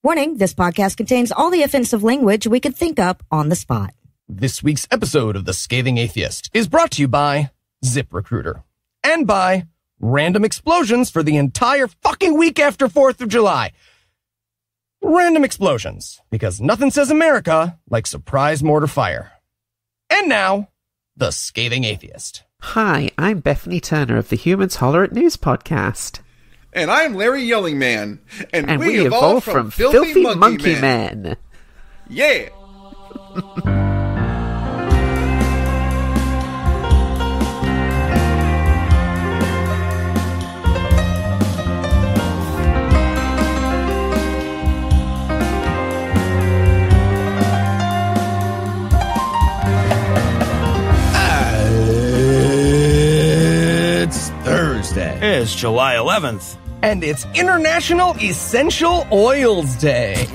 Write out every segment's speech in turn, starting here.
Warning, this podcast contains all the offensive language we could think up on the spot. This week's episode of The Scathing Atheist is brought to you by ZipRecruiter and by random explosions for the entire fucking week after 4th of July. Random explosions, because nothing says America like surprise mortar fire. And now, The Scathing Atheist. Hi, I'm Bethany Turner of the Humans Holler at News podcast. And I'm Larry Yelling Man. And we evolved from Filthy Monkey Man. Yeah. It's Thursday. It's July 11th. And it's International Essential Oils Day.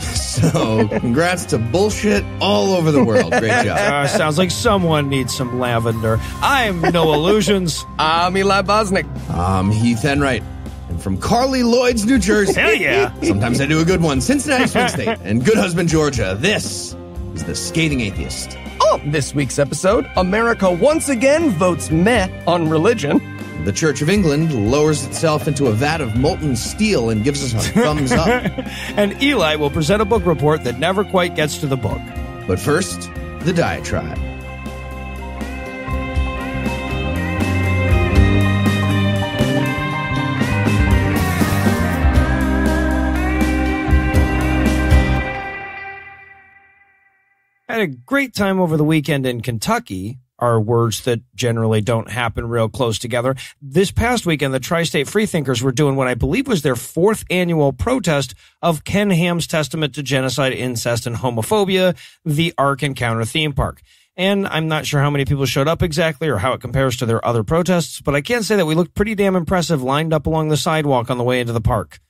So, congrats to bullshit all over the world. Great job. Sounds like someone needs some lavender. I'm No Illusions. I'm Eli Bosnick. I'm Heath Enright. And from Carly Lloyd's, New Jersey. Hell yeah. Sometimes I do a good one. Cincinnati, Swing State. And Good Husband, Georgia. This is The Scathing Atheist. On this week's episode, America once again votes meh on religion. The Church of England lowers itself into a vat of molten steel and gives us a thumbs up. And Eli will present a book report that never quite gets to the book. But first, the diatribe. I had a great time over the weekend in Kentucky. Are words that generally don't happen real close together. This past weekend, the Tri-State Freethinkers were doing what I believe was their 4th annual protest of Ken Ham's Testament to Genocide, Incest, and Homophobia, the Ark Encounter theme park. And I'm not sure how many people showed up exactly or how it compares to their other protests, but I can say that we looked pretty damn impressive lined up along the sidewalk on the way into the park.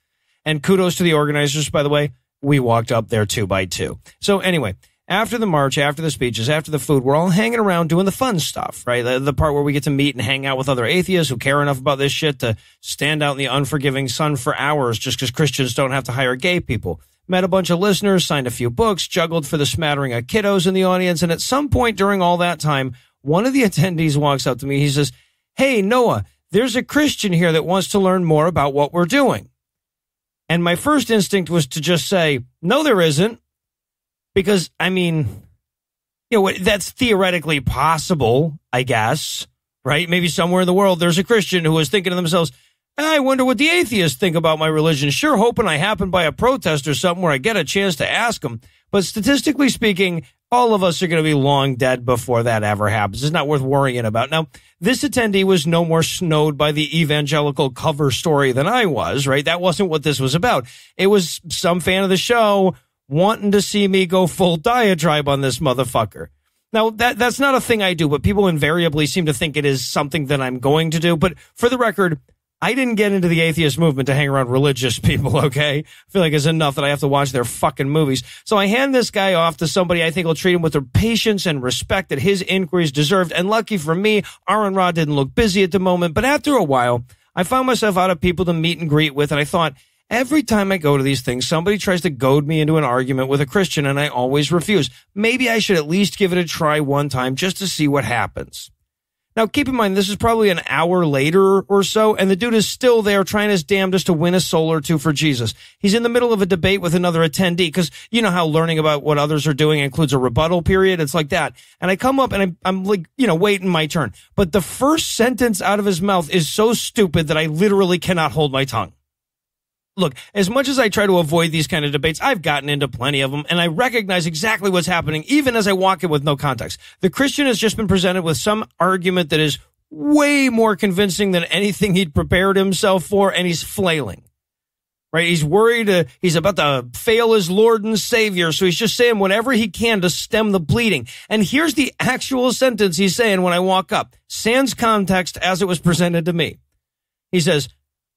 And kudos to the organizers, by the way. We walked up there 2 by 2. So anyway, after the march, after the speeches, after the food, we're all hanging around doing the fun stuff, right? The part where we get to meet and hang out with other atheists who care enough about this shit to stand out in the unforgiving sun for hours just because Christians don't have to hire gay people. Met a bunch of listeners, signed a few books, juggled for the smattering of kiddos in the audience, and at some point during all that time, one of the attendees walks up to me. He says, "Hey, Noah, there's a Christian here that wants to learn more about what we're doing." And my first instinct was to just say, "No, there isn't." Because, I mean, you know, that's theoretically possible, I guess, right? Maybe somewhere in the world there's a Christian who is thinking to themselves, I wonder what the atheists think about my religion. Sure, hoping I happen by a protest or something where I get a chance to ask them. But statistically speaking, all of us are going to be long dead before that ever happens. It's not worth worrying about. Now, this attendee was no more snowed by the evangelical cover story than I was, right? That wasn't what this was about. It was some fan of the show wanting to see me go full diatribe on this motherfucker. Now, that's not a thing I do, but people invariably seem to think it is something that I'm going to do. But for the record, I didn't get into the atheist movement to hang around religious people, okay? I feel like it's enough that I have to watch their fucking movies. So I hand this guy off to somebody I think will treat him with the patience and respect that his inquiries deserved. And lucky for me, Aaron Rod didn't look busy at the moment. But after a while, I found myself out of people to meet and greet with, and I thought, every time I go to these things, somebody tries to goad me into an argument with a Christian, and I always refuse. Maybe I should at least give it a try one time just to see what happens. Now, keep in mind, this is probably an hour later or so, and the dude is still there trying his damnedest to win a soul or two for Jesus. He's in the middle of a debate with another attendee, because you know how learning about what others are doing includes a rebuttal period? It's like that. And I come up, and I'm like, waiting my turn. But the first sentence out of his mouth is so stupid that I literally cannot hold my tongue. Look, as much as I try to avoid these kind of debates, I've gotten into plenty of them, and I recognize exactly what's happening, even as I walk in with no context. The Christian has just been presented with some argument that is way more convincing than anything he'd prepared himself for, and he's flailing. Right? He's worried he's about to fail as Lord and Savior, so he's just saying whatever he can to stem the bleeding. And here's the actual sentence he's saying when I walk up, sans context as it was presented to me. He says,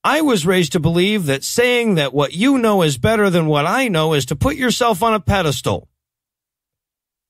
I was raised to believe that saying that what you know is better than what I know is to put yourself on a pedestal.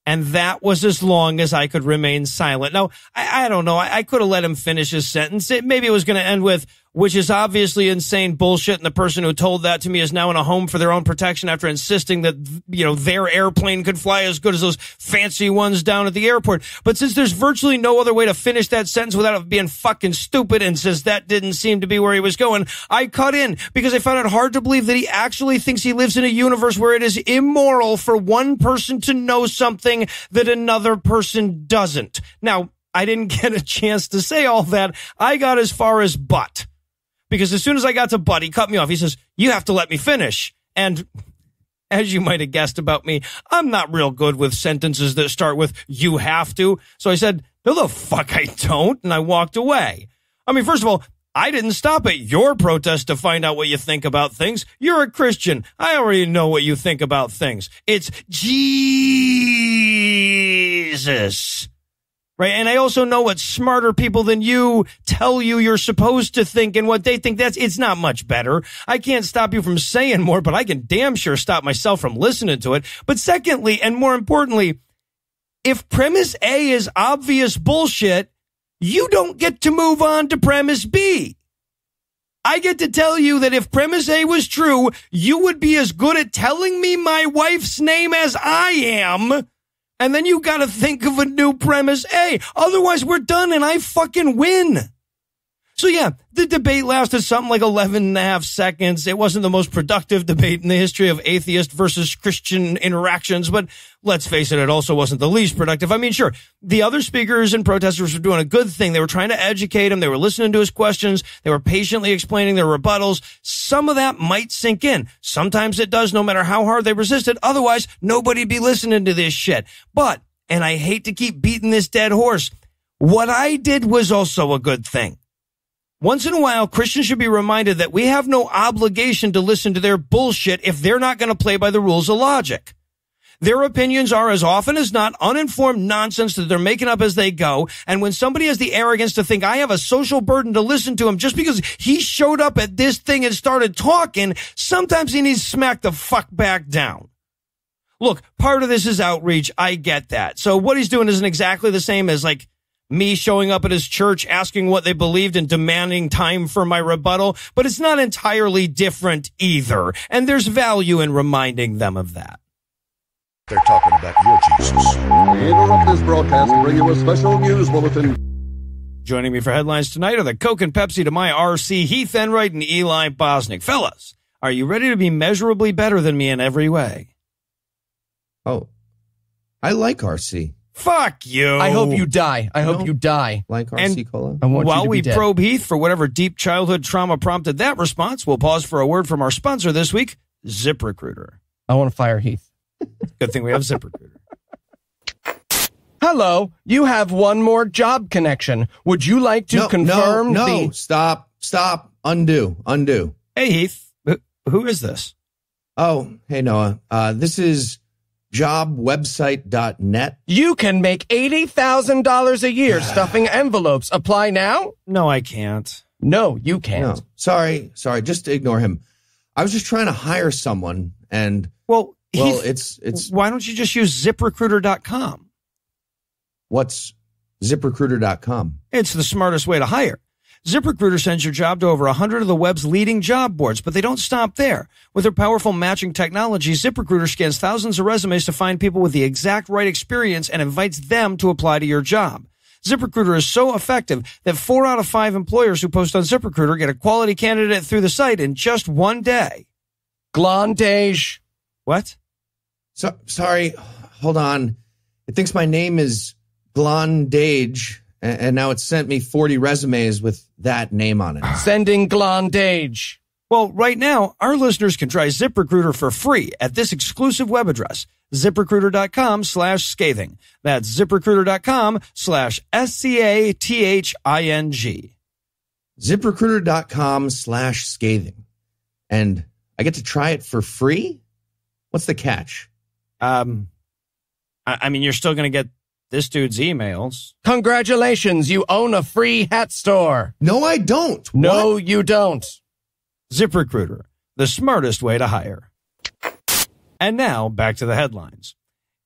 And that was as long as I could remain silent. Now, I don't know. I could have let him finish his sentence. Maybe it was going to end with, which is obviously insane bullshit, and the person who told that to me is now in a home for their own protection after insisting that, their airplane could fly as good as those fancy ones down at the airport. But since there's virtually no other way to finish that sentence without it being fucking stupid, and since that didn't seem to be where he was going, I cut in because I found it hard to believe that he actually thinks he lives in a universe where it is immoral for one person to know something that another person doesn't. Now, I didn't get a chance to say all that. I got as far as but. Because as soon as I got to but, he cut me off. He says, you have to let me finish. And as you might have guessed about me, I'm not real good with sentences that start with you have to. So I said, no, the fuck I don't. And I walked away. I mean, first of all, I didn't stop at your protest to find out what you think about things. You're a Christian. I already know what you think about things. It's Jesus. Right. And I also know what smarter people than you tell you you're supposed to think and what they think. It's not much better. I can't stop you from saying more, but I can damn sure stop myself from listening to it. But secondly, and more importantly, if premise A is obvious bullshit, you don't get to move on to premise B. I get to tell you that if premise A was true, you would be as good at telling me my wife's name as I am. And then you got to think of a new premise A. Otherwise, we're done and I fucking win. So yeah, the debate lasted something like 11 and a half seconds. It wasn't the most productive debate in the history of atheist versus Christian interactions, but let's face it, it also wasn't the least productive. I mean, sure, the other speakers and protesters were doing a good thing. They were trying to educate him. They were listening to his questions. They were patiently explaining their rebuttals. Some of that might sink in. Sometimes it does, no matter how hard they resisted. Otherwise, nobody'd be listening to this shit. But, and I hate to keep beating this dead horse, what I did was also a good thing. Once in a while, Christians should be reminded that we have no obligation to listen to their bullshit if they're not going to play by the rules of logic. Their opinions are as often as not uninformed nonsense that they're making up as they go. And when somebody has the arrogance to think I have a social burden to listen to him just because he showed up at this thing and started talking, sometimes he needs smacked the fuck back down. Look, part of this is outreach. I get that. So what he's doing isn't exactly the same as like me showing up at his church, asking what they believed and demanding time for my rebuttal, but it's not entirely different either. And there's value in reminding them of that. They're talking about your Jesus. We interrupt this broadcast to bring you a special news bulletin. Joining me for headlines tonight are the Coke and Pepsi to my RC, Heath Enright and Eli Bosnick. Fellas, are you ready to be measurably better than me in every way? Oh, I like RC. Fuck you. I hope you die. I hope you die. Like RC Cola? I want while you to we be dead. probe Heath for whatever deep childhood trauma prompted that response, we'll pause for a word from our sponsor this week, ZipRecruiter. I want to fire Heath. Good thing we have ZipRecruiter. Hello, you have one more job connection. Would you like to confirm No, stop, undo. Hey, Heath, who is this? Oh, hey, Noah. This is jobwebsite.net. You can make $80,000 a year stuffing envelopes. Apply now? No, I can't. No, you can't. No, sorry. Just ignore him. I was just trying to hire someone and Heath, it's why don't you just use ZipRecruiter.com? What's ZipRecruiter.com? It's the smartest way to hire. ZipRecruiter sends your job to over 100 of the web's leading job boards, but they don't stop there. With their powerful matching technology, ZipRecruiter scans thousands of resumes to find people with the exact right experience and invites them to apply to your job. ZipRecruiter is so effective that 4 out of 5 employers who post on ZipRecruiter get a quality candidate through the site in just one day. Glandage. What? Sorry, hold on. It thinks my name is Glandage, and now it's sent me 40 resumes with that name on it. Sending Glandage. Well, right now, our listeners can try ZipRecruiter for free at this exclusive web address, ZipRecruiter.com/scathing. That's ZipRecruiter.com/SCATHING. ZipRecruiter.com/scathing. And I get to try it for free? What's the catch? I mean, you're still going to get this dude's emails. Congratulations, you own a free hat store. No, I don't. No, What? you don't. ZipRecruiter, the smartest way to hire. And now, back to the headlines.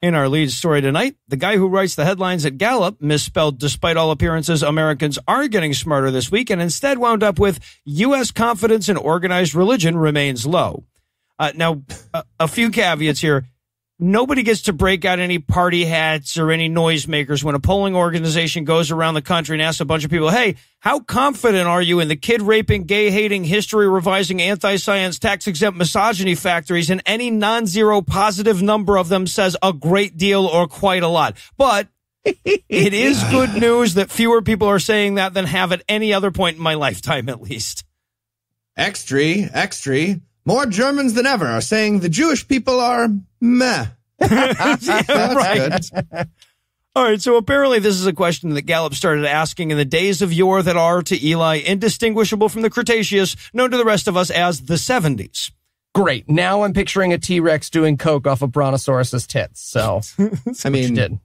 In our lead story tonight, the guy who writes the headlines at Gallup misspelled, despite all appearances, Americans are getting smarter this week, and instead wound up with U.S. confidence in organized religion remains low. Now, a few caveats here. Nobody gets to break out any party hats or any noisemakers when a polling organization goes around the country and asks a bunch of people, hey, how confident are you in the kid-raping, gay-hating, history-revising, anti-science, tax-exempt misogyny factories, and any non-zero positive number of them says a great deal or quite a lot. But it is good news that fewer people are saying that than have at any other point in my lifetime, at least. Extra. More Germans than ever are saying the Jewish people are meh. Yeah, right. All right, so apparently this is a question that Gallup started asking in the days of yore that are, to Eli, indistinguishable from the Cretaceous, known to the rest of us as the 70s. Great. Now I'm picturing a T-Rex doing coke off of Brontosaurus's tits. So, I mean, you did.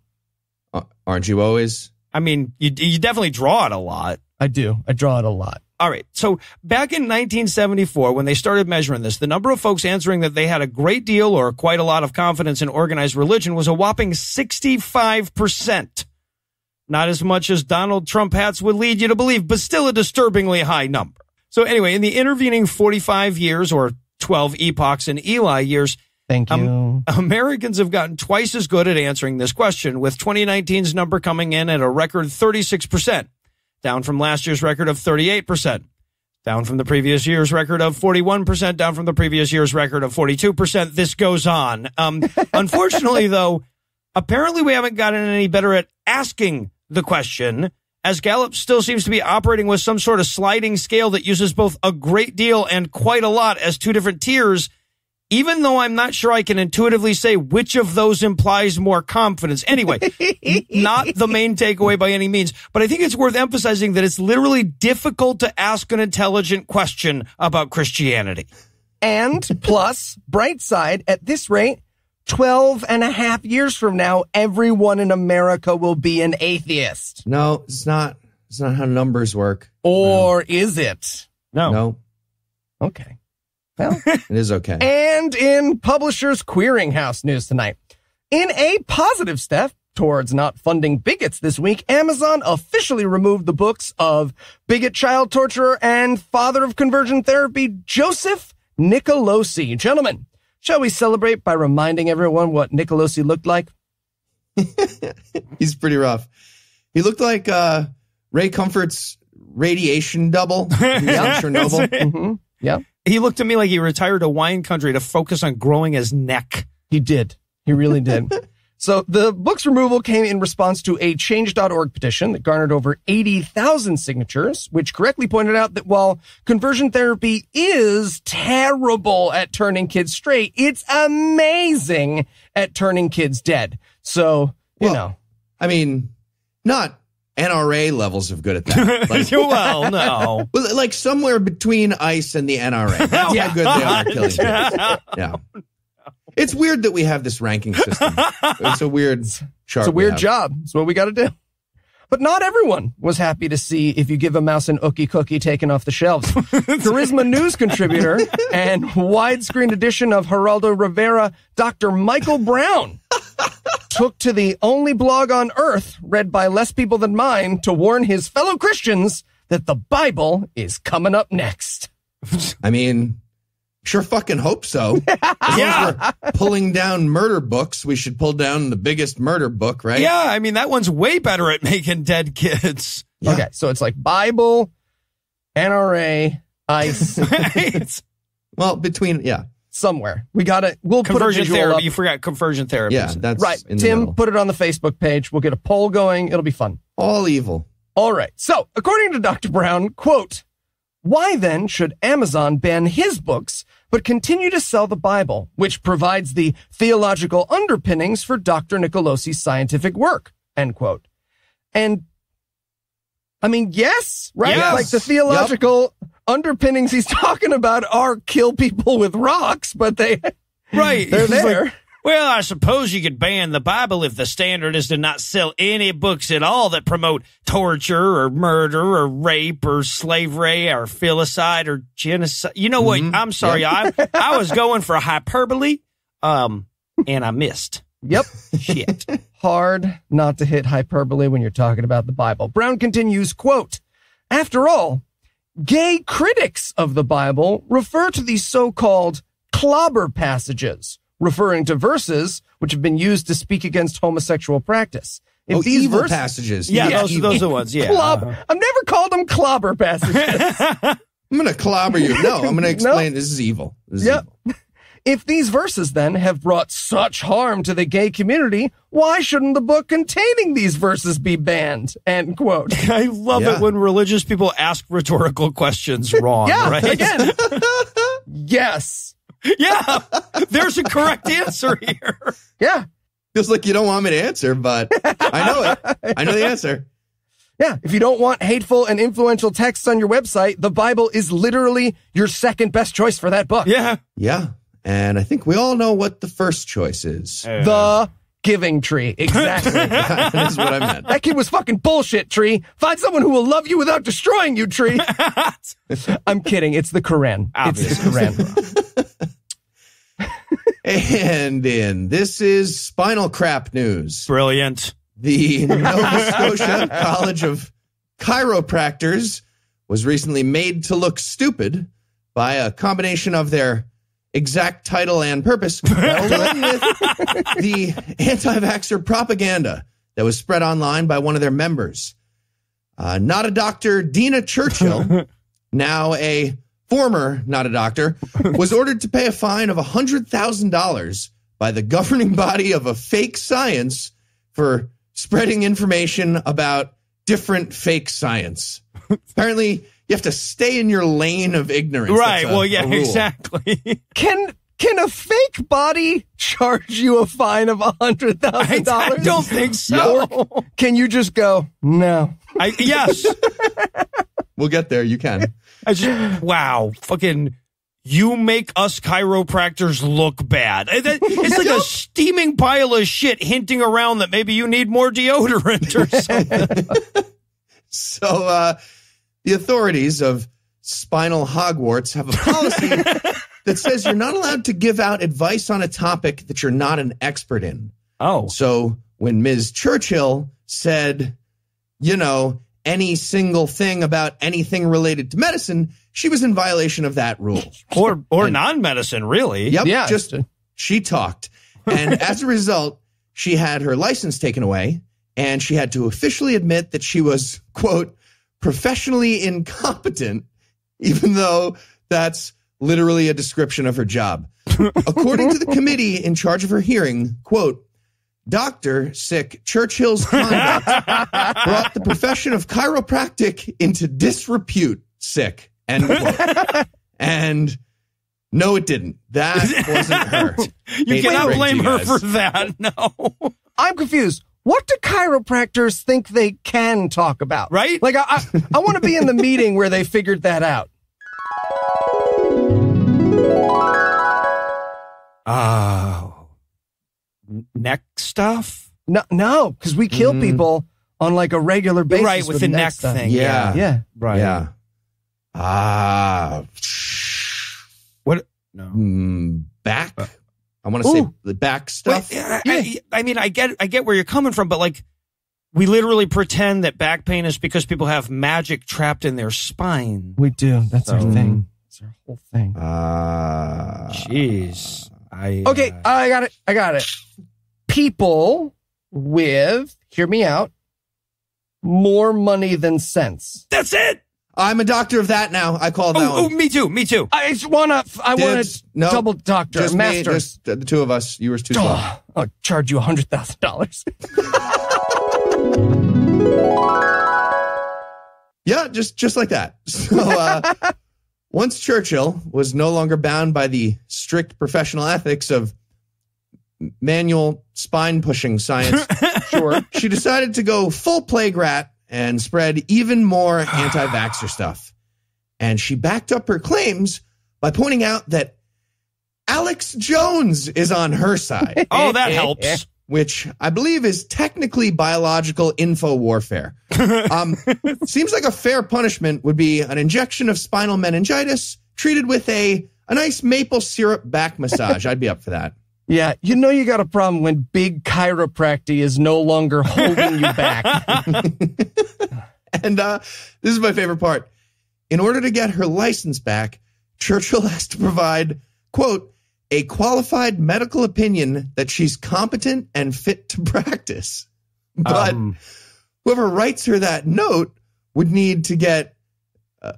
Aren't you always? I mean, you definitely draw it a lot. I do. I draw it a lot. All right. So back in 1974, when they started measuring this, the number of folks answering that they had a great deal or quite a lot of confidence in organized religion was a whopping 65%. Not as much as Donald Trump hats would lead you to believe, but still a disturbingly high number. So anyway, in the intervening 45 years or 12 epochs in Eli years, thank you. Americans have gotten twice as good at answering this question, with 2019's number coming in at a record 36%. Down from last year's record of 38%, down from the previous year's record of 41%, down from the previous year's record of 42%. This goes on. Unfortunately, though, apparently we haven't gotten any better at asking the question, as Gallup still seems to be operating with some sort of sliding scale that uses both a great deal and quite a lot as two different tiers, even though I'm not sure I can intuitively say which of those implies more confidence. Anyway, not the main takeaway by any means, but I think it's worth emphasizing that it's literally difficult to ask an intelligent question about Christianity. And plus, bright side, at this rate, 12 and a half years from now, everyone in America will be an atheist. No, it's not. It's not how numbers work. Or is it? No. Okay. Well, it is okay. And in Publishers Queeringhouse news tonight, in a positive step towards not funding bigots this week, Amazon officially removed the books of bigot child torturer and father of conversion therapy, Joseph Nicolosi. Gentlemen, shall we celebrate by reminding everyone what Nicolosi looked like? He's pretty rough. He looked like Ray Comfort's radiation double. Yeah, Chernobyl. Mm-hmm. Yeah. He looked at me like he retired to wine country to focus on growing his neck. He did. He really did. So the book's removal came in response to a Change.org petition that garnered over 80,000 signatures, which correctly pointed out that while conversion therapy is terrible at turning kids straight, it's amazing at turning kids dead. So, you know. I mean, not NRA levels of good at that. Like, well, no. Like somewhere between ICE and the NRA. That's how good they are at killing kids. Yeah. It's weird that we have this ranking system. It's a weird chart. It's a weird job. It's what we got to do. But not everyone was happy to see If You Give a Mouse an Ookie Cookie taken off the shelves. Charisma News contributor and widescreen edition of Geraldo Rivera, Dr. Michael Brown, took to the only blog on earth read by less people than mine to warn his fellow Christians that the Bible is coming up next. I mean, sure fucking hope so. As long as we're pulling down murder books, we should pull down the biggest murder book, right? Yeah, I mean, that one's way better at making dead kids. Yeah. Okay, so it's like Bible, NRA, ICE. Well, between, somewhere. We'll conversion put a therapy. up. You forgot conversion therapy. Yeah, that's right. Tim, put it on the Facebook page. We'll get a poll going. It'll be fun. All evil. All right. So, according to Dr. Brown, quote, why then should Amazon ban his books but continue to sell the Bible, which provides the theological underpinnings for Dr. Nicolosi's scientific work, end quote. And, I mean, yes, right? Yes. Like the theological underpinnings he's talking about are kill people with rocks, but they're there. Like, well, I suppose you could ban the Bible if the standard is to not sell any books at all that promote torture or murder or rape or slavery or filicide or genocide. You know what? I'm sorry. I was going for hyperbole, and I missed. Yep. Shit. Hard not to hit hyperbole when you're talking about the Bible. Brown continues, quote, after all, gay critics of the Bible refer to these so-called clobber passages, referring to verses which have been used to speak against homosexual practice. If these evil verses, passages. Yeah, those are the ones. Yeah. I've never called them clobber passages. I'm going to clobber you. No, I'm going to explain. This is evil. This is evil. If these verses then have brought such harm to the gay community, why shouldn't the book containing these verses be banned? End quote. I love it when religious people ask rhetorical questions wrong, right? Again. Yes. Yeah, there's a correct answer here. Yeah. Feels like you don't want me to answer, but I know it. I know the answer. Yeah, if you don't want hateful and influential texts on your website, the Bible is literally your second best choice for that book. Yeah. Yeah. And I think we all know what the first choice is. The Giving Tree. Exactly. That is what I meant. That kid was fucking bullshit, Tree. Find someone who will love you without destroying you, Tree. I'm kidding. It's the Quran. Obviously. It's the And this is spinal crap news. Brilliant. The Nova Scotia College of Chiropractors was recently made to look stupid by a combination of their exact title and purpose, along with the anti-vaxxer propaganda that was spread online by one of their members. Not a doctor, Dina Churchill, now a former not a doctor, was ordered to pay a fine of $100,000 by the governing body of a fake science for spreading information about different fake science. Apparently, you have to stay in your lane of ignorance. Right. Well, yeah, exactly. Can a fake body charge you a fine of $100,000? I don't think so. Or can you just go, no? Yes. We'll get there. You can. Wow. Fucking, you make us chiropractors look bad. It's like a steaming pile of shit hinting around that maybe you need more deodorant or something. So, the authorities of Spinal Hogwarts have a policy that says you're not allowed to give out advice on a topic that you're not an expert in. Oh. So when Ms. Churchill said, any single thing about anything related to medicine, she was in violation of that rule. Or non-medicine, really. Yep. Yeah. Just she talked. And as a result, she had her license taken away, and she had to officially admit that she was, quote, professionally incompetent, even though that's literally a description of her job. According to the committee in charge of her hearing, quote, Dr. Churchill's conduct brought the profession of chiropractic into disrepute, end quote. And no, it didn't. That wasn't her. You cannot blame her for that. No. I'm confused. What do chiropractors think they can talk about? Right? Like, I want to be in the meeting where they figured that out. Oh. Neck stuff? No, because we kill people on like a regular basis. Right, with the neck stuff. thing. Yeah. Right. Yeah. What? No. Back? I want to say the back stuff. Wait, I mean, I get where you're coming from, but like, we literally pretend that back pain is because people have magic trapped in their spine. We do. That's our thing. That's our whole thing. Jeez. Okay, I got it. People with, hear me out, more money than sense. That's it. I'm a doctor of that now. I call that one. Oh, me too. I want to double doctor, just master. Me, just the two of us. You were too slow. I'll charge you $100,000. Yeah, just like that. So once Churchill was no longer bound by the strict professional ethics of manual spine pushing science, she decided to go full plague rat and spread even more anti-vaxxer stuff. And she backed up her claims by pointing out that Alex Jones is on her side. Oh, that helps. Which I believe is technically biological info warfare. Seems like a fair punishment would be an injection of spinal meningitis treated with a nice maple syrup back massage. I'd be up for that. Yeah, you got a problem when big chiropractic is no longer holding you back. And this is my favorite part. In order to get her license back, Churchill has to provide, quote, a qualified medical opinion that she's competent and fit to practice. But whoever writes her that note would need to get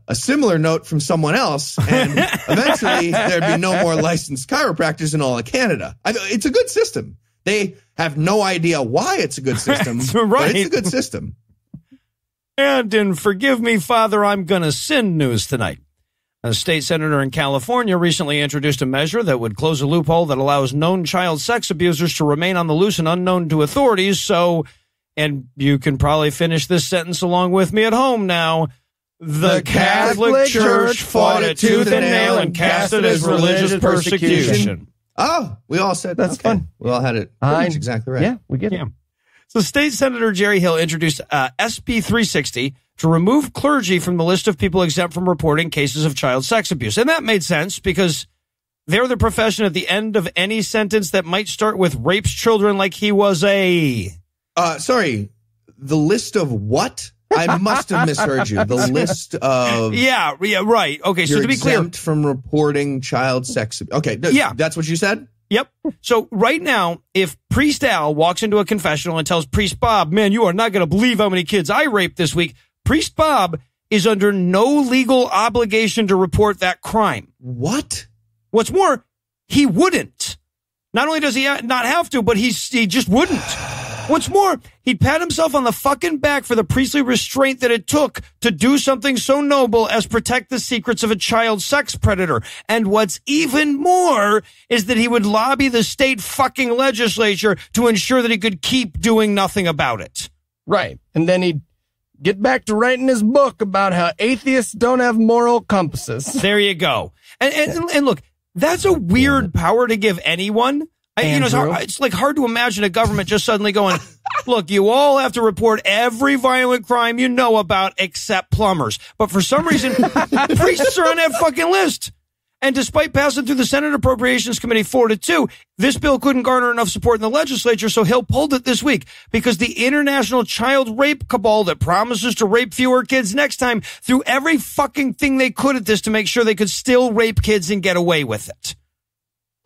a similar note from someone else, and eventually there'd be no more licensed chiropractors in all of Canada. It's a good system. They have no idea why it's a good system, but it's a good system. And in Forgive Me, Father, I'm Gonna Sin news tonight. A state senator in California recently introduced a measure that would close a loophole that allows known child sex abusers to remain on the loose and unknown to authorities. So, and you can probably finish this sentence along with me at home now. The Catholic Church fought it tooth and nail and cast it as religious persecution. Oh, we all said that's fun. We all had it pretty much exactly right. Yeah, we get it. So State Senator Jerry Hill introduced SB 360 to remove clergy from the list of people exempt from reporting cases of child sex abuse. And that made sense because they're the profession at the end of any sentence that might start with rapes children like he was a... Sorry, the list of what? I must have misheard you. The list of... Yeah, right. Okay, so to be clear... exempt from reporting child sex abuse. Okay, that's what you said? Yep. So right now, if Priest Al walks into a confessional and tells Priest Bob, man, you are not going to believe how many kids I raped this week, Priest Bob is under no legal obligation to report that crime. What? What's more, he wouldn't. Not only does he not have to, but he just wouldn't. What's more, he'd pat himself on the fucking back for the priestly restraint that it took to do something so noble as protect the secrets of a child sex predator. And what's even more is that he would lobby the state fucking legislature to ensure that he could keep doing nothing about it. Right. And then he'd get back to writing his book about how atheists don't have moral compasses. There you go. And look, that's a weird power to give anyone. It's like hard to imagine a government just suddenly going, look, you all have to report every violent crime you know about except plumbers. But for some reason, priests are on that fucking list. And despite passing through the Senate Appropriations Committee 4-2, this bill couldn't garner enough support in the legislature, so Hill pulled it this week because the international child rape cabal that promises to rape fewer kids next time threw every fucking thing they could at this to make sure they could still rape kids and get away with it.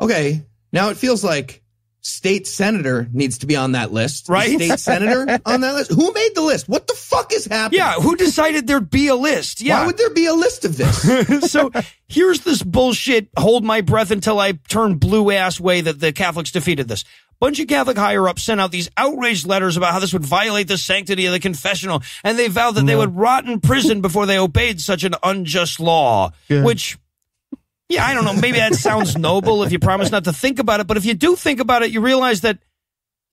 Okay. Now it feels like state senator needs to be on that list. Right? State senator on that list? Who made the list? What the fuck is happening? Yeah, who decided there'd be a list? Yeah. Why would there be a list of this? So here's this bullshit, hold my breath until I turn blue ass way that the Catholics defeated this. Bunch of Catholic higher-ups sent out these outraged letters about how this would violate the sanctity of the confessional, and they vowed that they would rot in prison before they obeyed such an unjust law, which... Yeah, I don't know. Maybe that sounds noble if you promise not to think about it. But if you do think about it, you realize that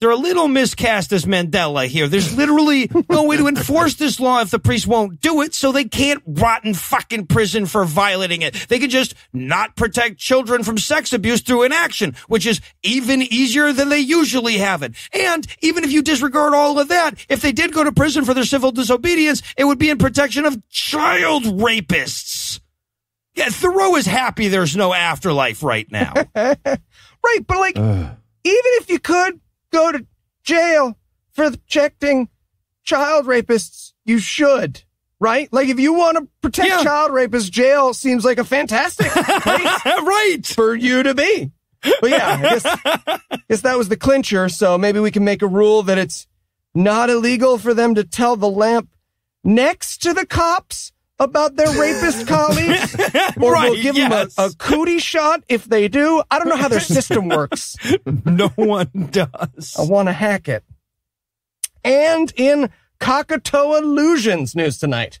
they're a little miscast as Mandela here. There's literally no way to enforce this law if the priest won't do it, so they can't rot in fucking prison for violating it. They can just not protect children from sex abuse through inaction, which is even easier than they usually have it. And even if you disregard all of that, if they did go to prison for their civil disobedience, it would be in protection of child rapists. Yeah, Thoreau is happy there's no afterlife right now. Right, but even if you could go to jail for protecting child rapists, you should, right? Like, if you want to protect child rapists, jail seems like a fantastic place right. for you to be. But yeah, I guess that was the clincher, so maybe we can make a rule that it's not illegal for them to tell the lamp next to the cops about their rapist colleagues, or we'll give them a cootie shot if they do. I don't know how their system works. No one does. I want to hack it. And in Krakatoa Lugeons news tonight,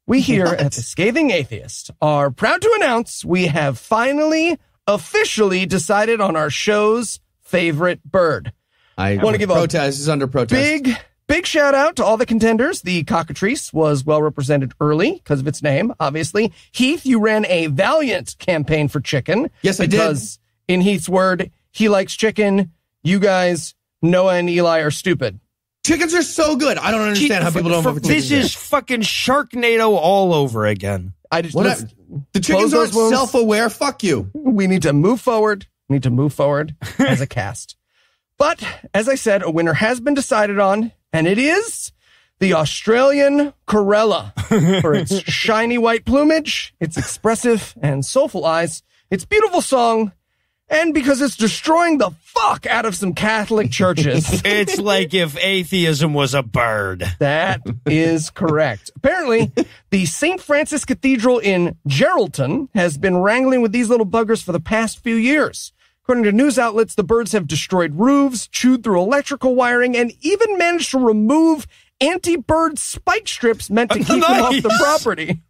we here at the Scathing Atheist are proud to announce we have finally officially decided on our show's favorite bird. I want to give protest is under protest. Big shout out to all the contenders. The cockatrice was well represented early because of its name, obviously. Heath, you ran a valiant campaign for chicken. Yes, I did. Because in Heath's word, he likes chicken. You guys, Noah and Eli, are stupid. Chickens are so good. I don't understand how people don't vote for chickens. This is fucking Sharknado all over again. The chickens aren't self-aware. Fuck you. We need to move forward. We need to move forward as a cast. But, as I said, a winner has been decided on, and it is the Australian Corella for its shiny white plumage, its expressive and soulful eyes, its beautiful song, and because it's destroying the fuck out of some Catholic churches. It's like if atheism was a bird. That is correct. Apparently, the St. Francis Cathedral in Geraldton has been wrangling with these little buggers for the past few years. According to news outlets, the birds have destroyed roofs, chewed through electrical wiring, and even managed to remove anti-bird spike strips meant to keep them off the property.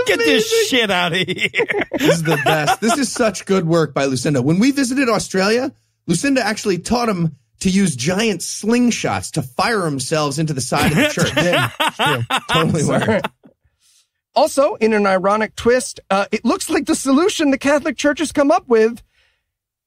Get this shit out of here. This is the best. This is such good work by Lucinda. When we visited Australia, Lucinda actually taught them to use giant slingshots to fire themselves into the side of the church. Totally worked. Also, in an ironic twist, it looks like the solution the Catholic Church has come up with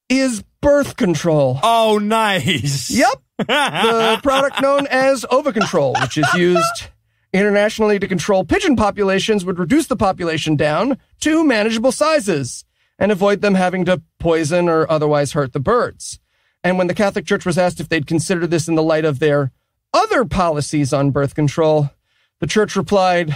is birth control. Oh, nice. Yep. The product known as Ovicontrol, which is used internationally to control pigeon populations, would reduce the population down to manageable sizes and avoid them having to poison or otherwise hurt the birds. And when the Catholic Church was asked if they'd consider this in the light of their other policies on birth control, the church replied,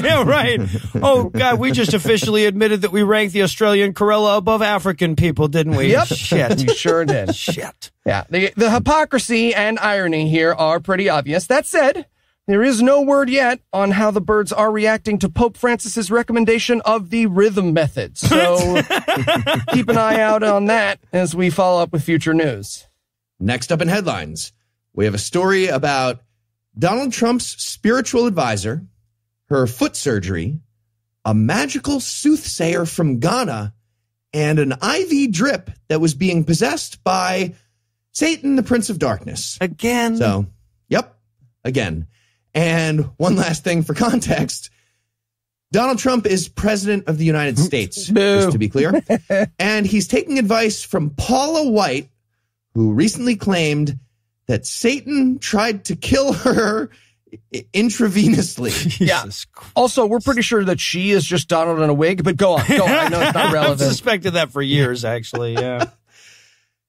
yeah, right. Oh, God, we just officially admitted that we ranked the Australian Corella above African people, didn't we? Yep. Shit. We sure did. Shit. Yeah, the hypocrisy and irony here are pretty obvious. That said, there is no word yet on how the birds are reacting to Pope Francis's recommendation of the rhythm method. So keep an eye out on that as we follow up with future news. Next up in headlines, we have a story about Donald Trump's spiritual advisor, her foot surgery, a magical soothsayer from Ghana, and an IV drip that was being possessed by Satan, the Prince of Darkness. Again? So, yep, again. And one last thing for context. Donald Trump is president of the United States, just to be clear. And he's taking advice from Paula White, who recently claimed that Satan tried to kill her intravenously. Yeah. Also, we're pretty sure that she is just Donald in a wig, but go on. I know it's not relevant. I've suspected that for years, actually. Yeah.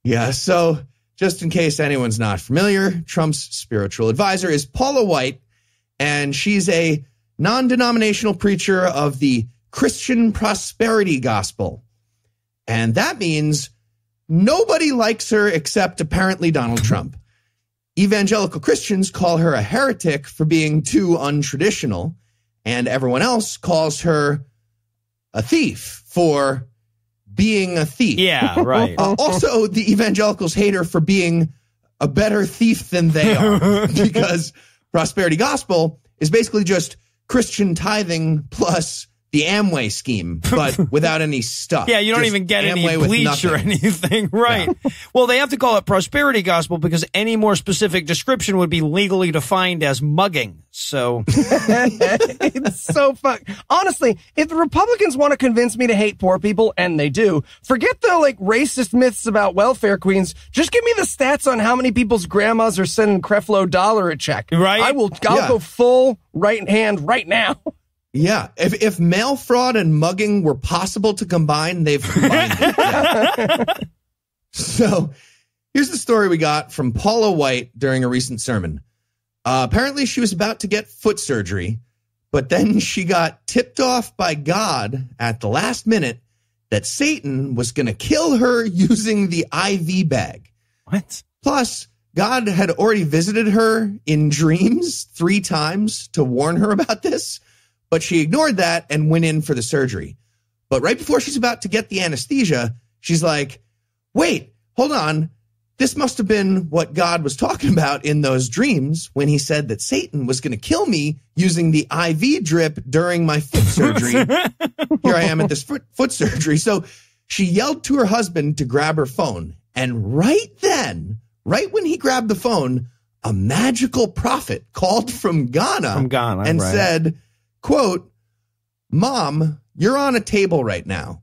Yeah. So just in case anyone's not familiar, Trump's spiritual advisor is Paula White, and she's a non-denominational preacher of the Christian prosperity gospel. And that means nobody likes her except apparently Donald Trump. Evangelical Christians call her a heretic for being too untraditional, and everyone else calls her a thief for being a thief. Yeah, right. Also, the evangelicals hate her for being a better thief than they are, because prosperity gospel is basically just Christian tithing plus the Amway scheme, but without any stuff. Yeah, you don't Just even get Amway any bleach or anything. Right. Yeah. Well, they have to call it prosperity gospel because any more specific description would be legally defined as mugging. So it's so fun. Honestly, if the Republicans want to convince me to hate poor people, and they do, forget the racist myths about welfare queens. Just give me the stats on how many people's grandmas are sending Creflo Dollar a check. Right. I'll go full right hand right now. Yeah, if mail fraud and mugging were possible to combine, they've combined it. Yeah. So here's the story we got from Paula White during a recent sermon. Apparently she was about to get foot surgery, but then she got tipped off by God at the last minute that Satan was going to kill her using the IV bag. What? Plus, God had already visited her in dreams 3 times to warn her about this. But she ignored that and went in for the surgery. But right before she's about to get the anesthesia, she's like, wait, hold on. This must have been what God was talking about in those dreams when he said that Satan was going to kill me using the IV drip during my foot surgery. Here I am at this foot surgery. So she yelled to her husband to grab her phone. And right when he grabbed the phone, a magical prophet called from Ghana and said, quote, Mom, you're on a table right now.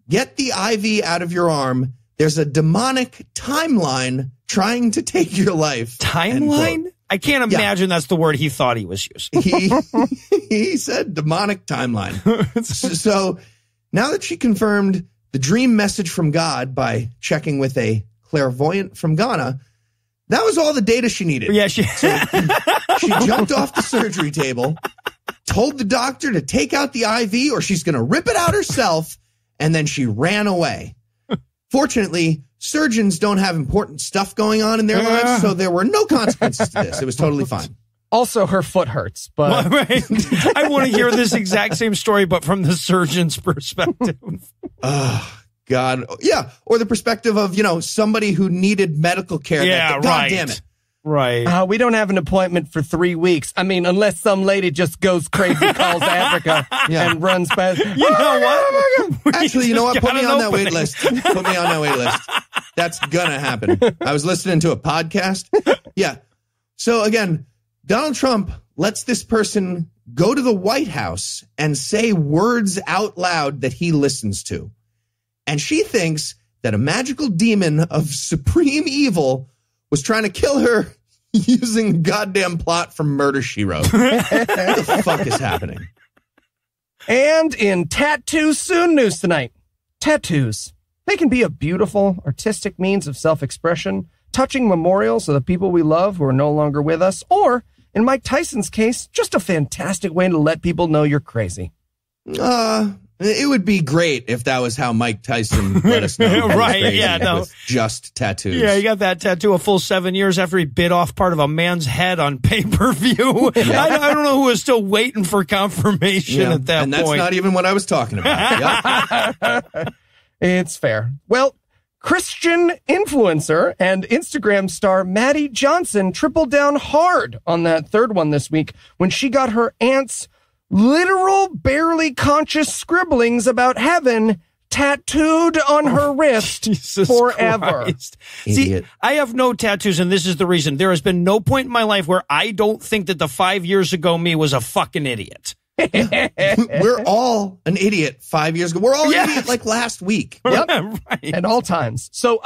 Get the IV out of your arm. There's a demonic timeline trying to take your life. Timeline? I can't imagine that's the word he thought he was using. He said demonic timeline. So now that she confirmed the dream message from God by checking with a clairvoyant from Ghana. That was all the data she needed. Yeah, so she jumped off the surgery table, told the doctor to take out the IV or she's going to rip it out herself, and then she ran away. Fortunately, surgeons don't have important stuff going on in their lives, so there were no consequences to this. It was totally fine. Also, her foot hurts, but Well, right. I want to hear this exact same story, but from the surgeon's perspective. God. Yeah. Or the perspective of, somebody who needed medical care. Yeah, God right. damn it. Right. we don't have an appointment for 3 weeks. I mean, unless some lady just goes crazy, calls Africa, and runs past. You know what? Actually, you know what? Put me on that opening. wait list. Put me on that wait list. That's going to happen. I was listening to a podcast. Yeah. So again, Donald Trump lets this person go to the White House and say words out loud that he listens to. And she thinks that a magical demon of supreme evil was trying to kill her using the goddamn plot from Murder, She Wrote. What the fuck is happening? And in Tattoo Soon news tonight, tattoos. They can be a beautiful, artistic means of self-expression, touching memorials of the people we love who are no longer with us, or, in Mike Tyson's case, just a fantastic way to let people know you're crazy. It would be great if that was how Mike Tyson let us know. Right, yeah, no. With just tattoos. Yeah, he got that tattoo a full 7 years after he bit off part of a man's head on pay-per-view. I don't know who was still waiting for confirmation at that and point. that's not even what I was talking about. Yep. It's fair. Well, Christian influencer and Instagram star Maddie Johnson tripled down hard on that third one this week when she got her aunt's literal, barely conscious scribblings about heaven tattooed on her wrist Jesus forever. Christ. Idiot. See, I have no tattoos, and this is the reason. There has been no point in my life where I don't think that the 5 years ago me was a fucking idiot. We're all an idiot 5 years ago. We're all an idiot like last week. Yep. Right. At all times. So,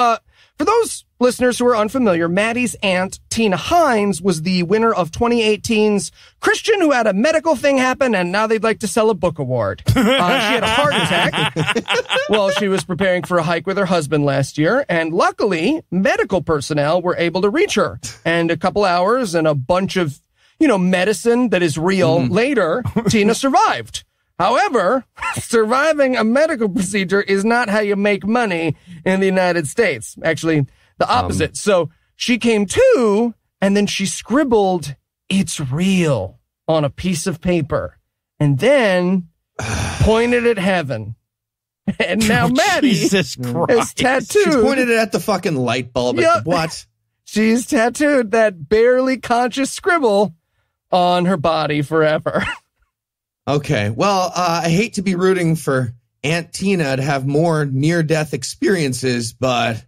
for those listeners who are unfamiliar, Maddie's aunt, Tina Hines, was the winner of 2018's Christian who had a medical thing happen and now they'd like to sell a book award. She had a heart attack while she was preparing for a hike with her husband last year. And luckily, medical personnel were able to reach her. And a couple hours and a bunch of, medicine that is real later, Tina survived. However, surviving a medical procedure is not how you make money in the United States. Actually, the opposite. So she came to, and then she scribbled, "It's real," on a piece of paper, and then pointed at heaven. And now Maddie Jesus Christ. is tattooed. She pointed it at the fucking light bulb. Yep. What? She's tattooed that barely conscious scribble on her body forever. Okay. Well, I hate to be rooting for Aunt Tina to have more near-death experiences, but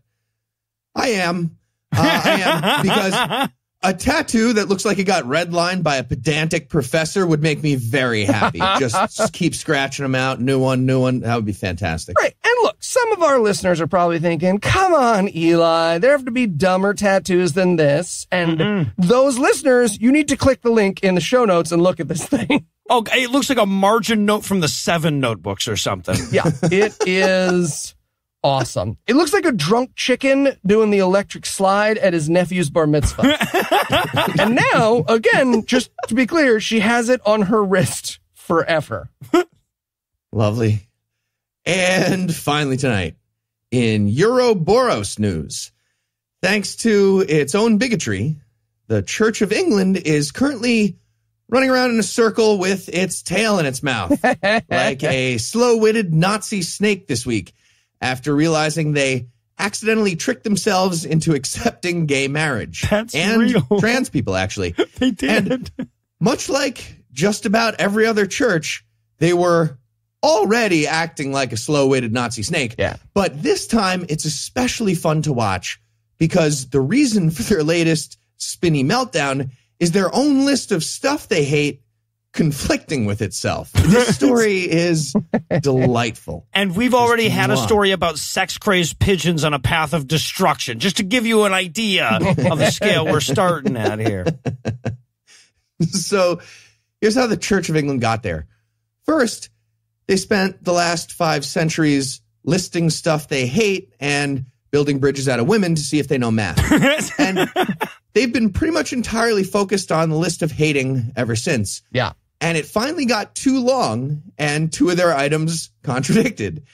I am. Because a tattoo that looks like it got redlined by a pedantic professor would make me very happy. Just keep scratching them out. New one. That would be fantastic. Right. And look, some of our listeners are probably thinking, come on, Eli, there have to be dumber tattoos than this. And those listeners, you need to click the link in the show notes and look at this thing. Oh, it looks like a margin note from the 7 notebooks or something. Yeah, it is awesome. It looks like a drunk chicken doing the electric slide at his nephew's bar mitzvah. And now, again, just to be clear, she has it on her wrist forever. Lovely. And finally tonight, in Ouroboros news, thanks to its own bigotry, the Church of England is currently running around in a circle with its tail in its mouth, like a slow-witted Nazi snake this week, after realizing they accidentally tricked themselves into accepting gay marriage. That's and real. Trans people, actually. They did. And much like just about every other church, they were already acting like a slow-witted Nazi snake. Yeah. But this time, it's especially fun to watch because the reason for their latest spinny meltdown is their own list of stuff they hate conflicting with itself. This story is delightful. And we've already had a story about sex-crazed pigeons on a path of destruction, just to give you an idea of the scale we're starting at here. So here's how the Church of England got there. First, they spent the last 5 centuries listing stuff they hate and building bridges out of women to see if they know math. And they've been pretty much entirely focused on the list of hating ever since. Yeah. And it finally got too long, and 2 of their items contradicted.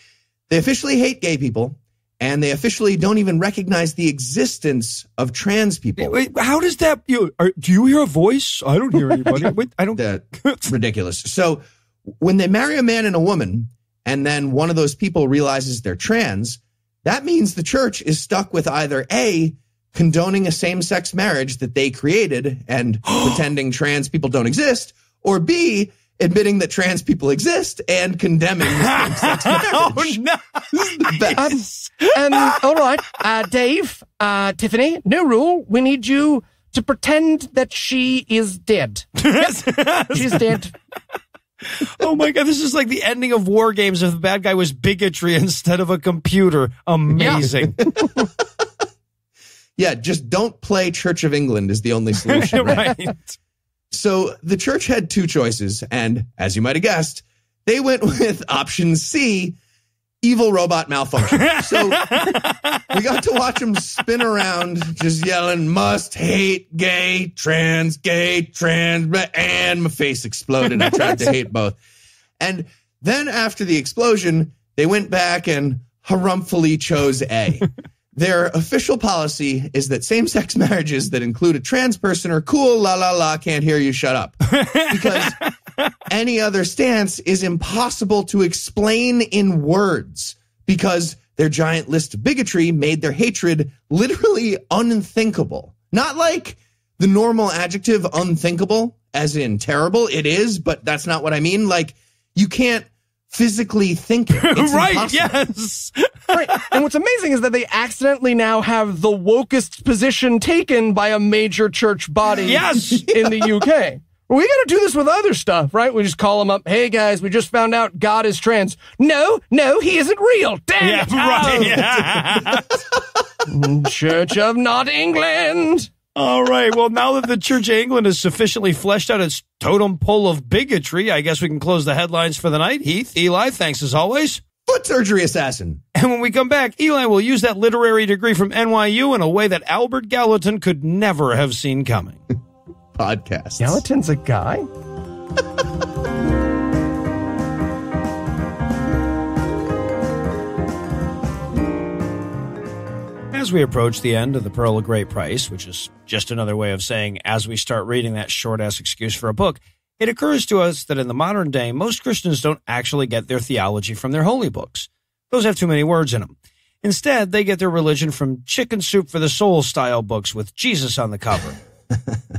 They officially hate gay people, and they officially don't even recognize the existence of trans people. Wait, how does that... do you hear a voice? I don't hear anybody. Wait, I don't... That's ridiculous. So when they marry a man and a woman, and then one of those people realizes they're trans, that means the church is stuck with either A, condoning a same-sex marriage that they created and pretending trans people don't exist, or B, admitting that trans people exist and condemning the same-sex marriage. Oh, no. This is the best. All right, Dave, Tiffany, new rule. We need you to pretend that she is dead. She's dead. Oh my God, this is like the ending of War Games if the bad guy was bigotry instead of a computer. Amazing. Yeah, just don't play Church of England is the only solution. Right. So the church had 2 choices, and as you might have guessed, they went with option C, evil robot malfunction. So we got to watch them spin around just yelling, must hate gay, trans, and my face exploded. I tried to hate both. And then after the explosion, they went back and harumphily chose A. Their official policy is that same-sex marriages that include a trans person are cool, la, la, la, can't hear you, shut up. Because any other stance is impossible to explain in words, because their giant list of bigotry made their hatred literally unthinkable. Not like the normal adjective unthinkable, as in terrible. It is, but that's not what I mean. Like, you can't physically think it. It's right, impossible. yes. Right. And what's amazing is that they accidentally now have the wokest position taken by a major church body Yes. in the UK. We got to do this with other stuff, right? We just call them up. Hey, guys, we just found out God is trans. No, he isn't real. Damn it. Right. Yeah. Church of Not England. All right. Well, now that the Church of England has sufficiently fleshed out its totem pole of bigotry, I guess we can close the headlines for the night. Heath, Eli, thanks as always. Foot surgery assassin. And when we come back, Eli will use that literary degree from NYU in a way that Albert Gallatin could never have seen coming. Podcasts. Gallatin's a guy? As we approach the end of The Pearl of Great Price, which is just another way of saying as we start reading that short-ass excuse for a book, it occurs to us that in the modern day, most Christians don't actually get their theology from their holy books. Those have too many words in them. Instead, they get their religion from Chicken Soup for the Soul style books with Jesus on the cover.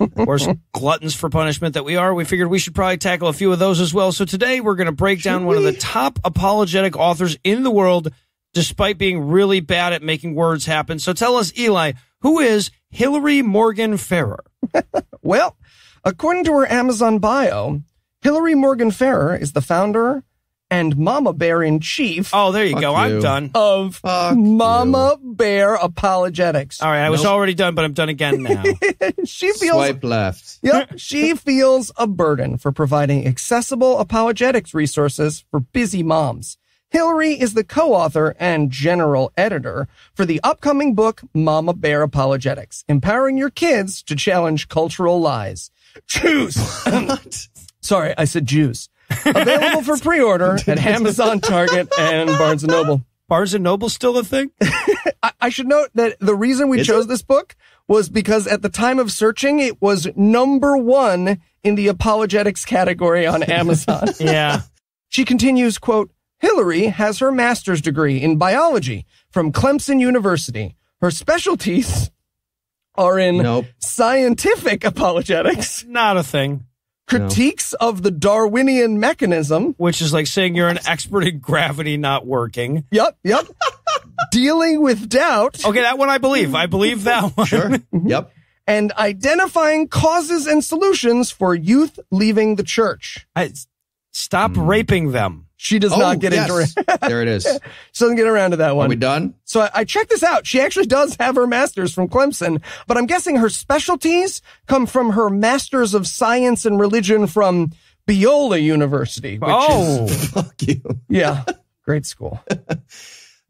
Of course, gluttons for punishment that we are, we figured we should probably tackle a few of those as well. So today we're going to break down one of the top apologetic authors in the world, despite being really bad at making words happen. So tell us, Eli, who is Hilary Morgan Ferrer? Well, according to her Amazon bio, Hilary Morgan Ferrer is the founder and Mama Bear in Chief. Oh, there you go. you. I'm done. Of Mama Bear Apologetics. All right, I was already done, but I'm done again now. She feels Swipe left. Yep, she feels a burden for providing accessible apologetics resources for busy moms. Hilary is the co-author and general editor for the upcoming book Mama Bear Apologetics, empowering your kids to challenge cultural lies. Jews. Sorry, I said Jews. Available for pre-order at Amazon, Target, and Barnes & Noble. Barnes & Noble still a thing? I should note that the reason we chose this book was because at the time of searching, it was #1 in the apologetics category on Amazon. Yeah. She continues, quote, Hilary has her master's degree in biology from Clemson University. Her specialties are in scientific apologetics, Not a thing. critiques of the Darwinian mechanism. Which is like saying you're an expert in gravity not working. Yep. Dealing with doubt. Okay, that one I believe. I believe that one. Sure. Yep. And identifying causes and solutions for youth leaving the church. Stop raping them. She does not get into it. There it is. She doesn't get around to that one. Are we done? So I checked this out. She actually does have her master's from Clemson, but I'm guessing her specialties come from her master's of science and religion from Biola University. Which is, Fuck you. yeah, great school.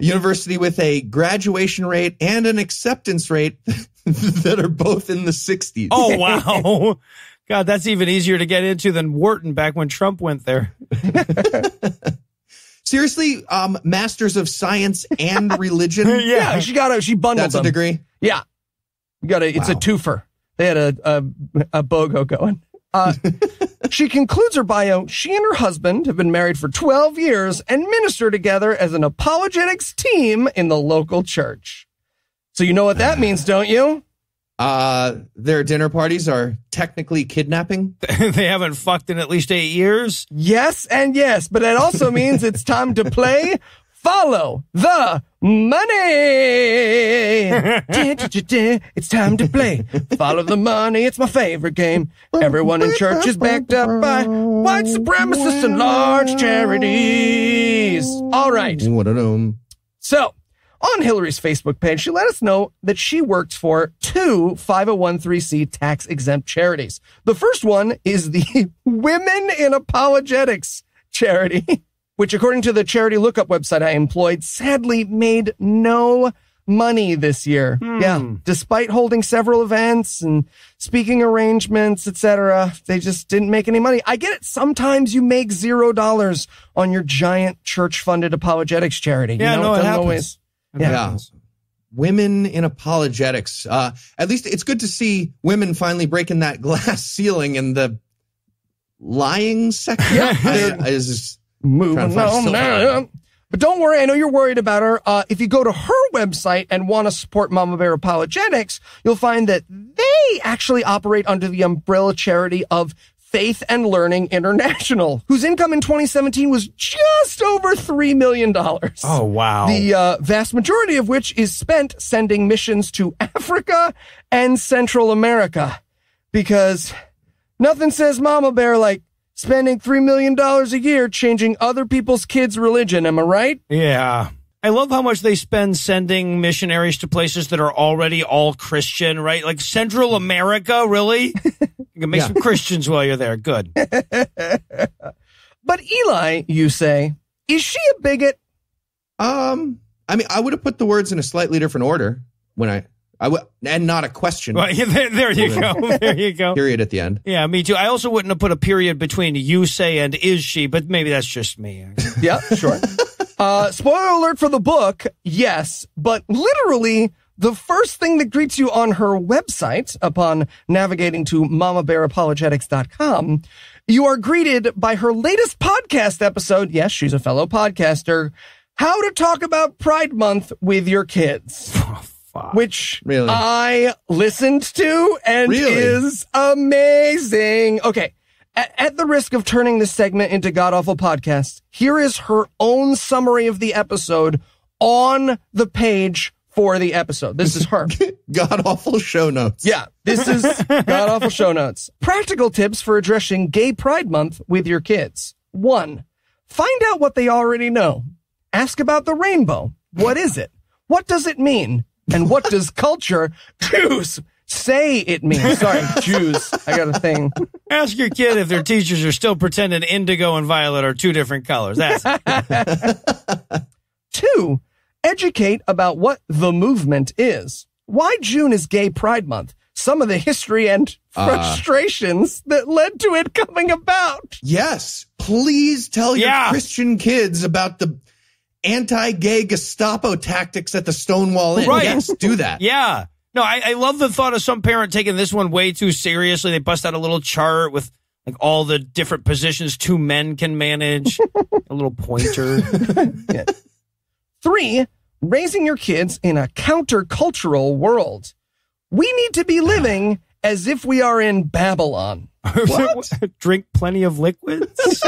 university with a graduation rate and an acceptance rate that are both in the 60s. Oh, wow. God, that's even easier to get into than Wharton back when Trump went there. Seriously, Masters of Science and Religion? Yeah, she bundled That's them. a degree? Yeah. It's a twofer. They had a BOGO going. She concludes her bio. She and her husband have been married for 12 years and minister together as an apologetics team in the local church. So you know what that means, don't you? Their dinner parties are technically kidnapping. They haven't fucked in at least 8 years. Yes and yes, but it also means it's time to play Follow the Money. It's time to play Follow the Money. It's my favorite game. Everyone in church is backed up by white supremacists and large charities. All right. So, on Hilary's Facebook page, she let us know that she works for 2 501(c)(3) tax-exempt charities. The first one is the Women in Apologetics charity, which, according to the charity lookup website I employed, sadly made no money this year. Yeah, despite holding several events and speaking arrangements, etc., they just didn't make any money. I get it. Sometimes you make $0 on your giant church-funded apologetics charity. Yeah, it happens. Always. Yeah. Women in apologetics. At least it's good to see women finally breaking that glass ceiling in the lying sector. Is moving on now. But don't worry, I know you're worried about her. If you go to her website and want to support Mama Bear Apologetics, you'll find that they actually operate under the umbrella charity of Faith and Learning International, whose income in 2017 was just over $3 million. Oh, wow. The vast majority of which is spent sending missions to Africa and Central America. Because nothing says Mama Bear like spending $3 million a year changing other people's kids' religion. Am I right? Yeah. I love how much they spend sending missionaries to places that are already all Christian, right? Like Central America, really? You can make some Christians while you're there. Good. But Eli, you say, is she a bigot? I mean, I would have put the words in a slightly different order when I would, and not a question. Well, there you go. There you go. Period at the end. Yeah, me too. I also wouldn't have put a period between you say and is she, but maybe that's just me. Yeah, sure. Spoiler alert for the book, yes, but literally the first thing that greets you on her website upon navigating to mamabearapologetics.com, you are greeted by her latest podcast episode. Yes, she's a fellow podcaster. How to talk about Pride Month with your kids. Which I listened to and is amazing. Okay. At the risk of turning this segment into God-awful podcast, here is her own summary of the episode on the page for the episode. This is her. God-awful show notes. Yeah, this is God-awful show notes. Practical tips for addressing Gay Pride Month with your kids. 1, find out what they already know. Ask about the rainbow. What is it? What does it mean? And what does culture Jews say it means? Sorry, Jews. I got a thing. Ask your kid if their teachers are still pretending indigo and violet are 2 different colors. That's 2, educate about what the movement is. Why June is Gay Pride Month. Some of the history and frustrations that led to it coming about. Yes. Please tell your Christian kids about the anti-gay Gestapo tactics at the Stonewall Inn. Right. Yes, do that. Yeah. No, I love the thought of some parent taking this one way too seriously. They bust out a little chart with like all the different positions 2 men can manage, a little pointer. 3, raising your kids in a countercultural world. We need to be living as if we are in Babylon. What? Drink plenty of liquids?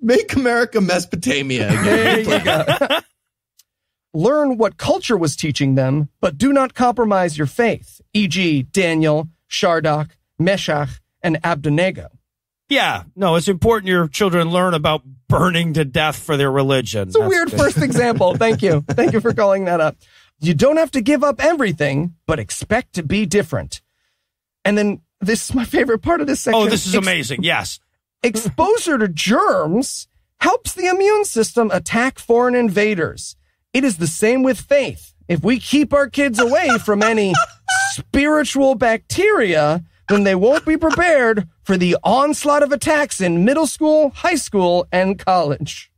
Make America Mesopotamia again. There you go. Learn what culture was teaching them, but do not compromise your faith, e.g. Daniel, Shardach, Meshach, and Abednego. Yeah, no, it's important your children learn about burning to death for their religion. It's a weird first example. Thank you. Thank you for calling that up. You don't have to give up everything, but expect to be different. And then this is my favorite part of this section. Oh, this is amazing. Yes. Exposure to germs helps the immune system attack foreign invaders. It is the same with faith. If we keep our kids away from any spiritual bacteria, then they won't be prepared for the onslaught of attacks in middle school, high school, and college.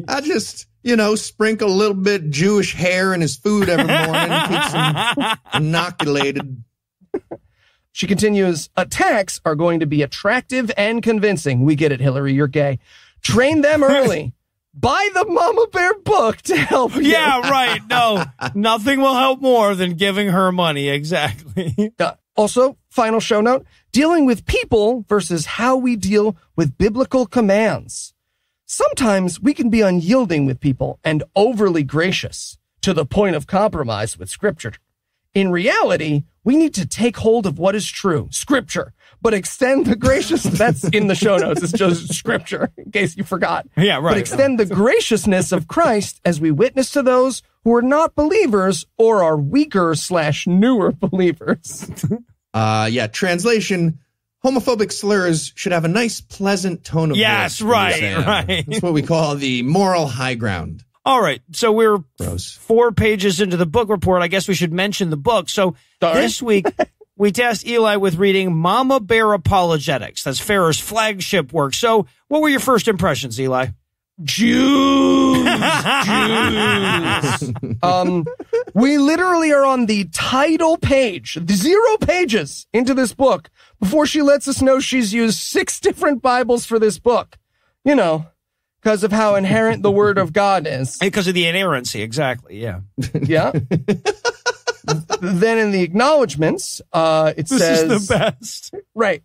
I just, sprinkle a little bit Jewish hair in his food every morning, keeps him inoculated. She continues, attacks are going to be attractive and convincing. We get it, Hilary, you're gay. Train them early. Buy the Mama Bear book to help you. Yeah, right. No, nothing will help more than giving her money. Exactly. Also, final show note, dealing with people versus how we deal with biblical commands. Sometimes we can be unyielding with people and overly gracious to the point of compromise with Scripture. In reality, we need to take hold of what is true, Scripture, but extend the graciousness. That's in the show notes. It's just Scripture, in case you forgot. Yeah, right. But extend the graciousness of Christ as we witness to those who are not believers or are weaker/newer believers. Translation, homophobic slurs should have a nice, pleasant tone of voice. Yes, right. That's what we call the moral high ground. All right, so we're Gross. 4 pages into the book report. I guess we should mention the book. So this week, we tasked Eli with reading Mama Bear Apologetics. That's Ferrer's flagship work. So what were your first impressions, Eli? Jews. We literally are on the title page, 0 pages into this book before she lets us know she's used 6 different Bibles for this book. Because of how inherent the Word of God is. Because of the inerrancy, exactly, yeah. Yeah. Then in the acknowledgments, it says... This is the best. Right.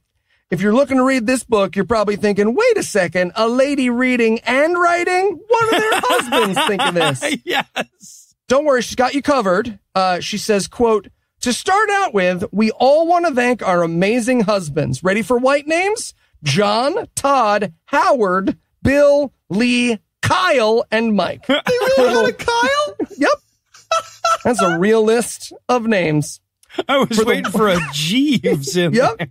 If you're looking to read this book, you're probably thinking, wait a second, a lady reading and writing? What do their husbands think of this? Yes. Don't worry, she's got you covered. She says, quote, to start out with, we all want to thank our amazing husbands. Ready for white names? John, Todd, Howard, Bill, Lee, Kyle, and Mike. They really got a Kyle? Yep. That's a real list of names. I was waiting for a Jeeves in Yep. there.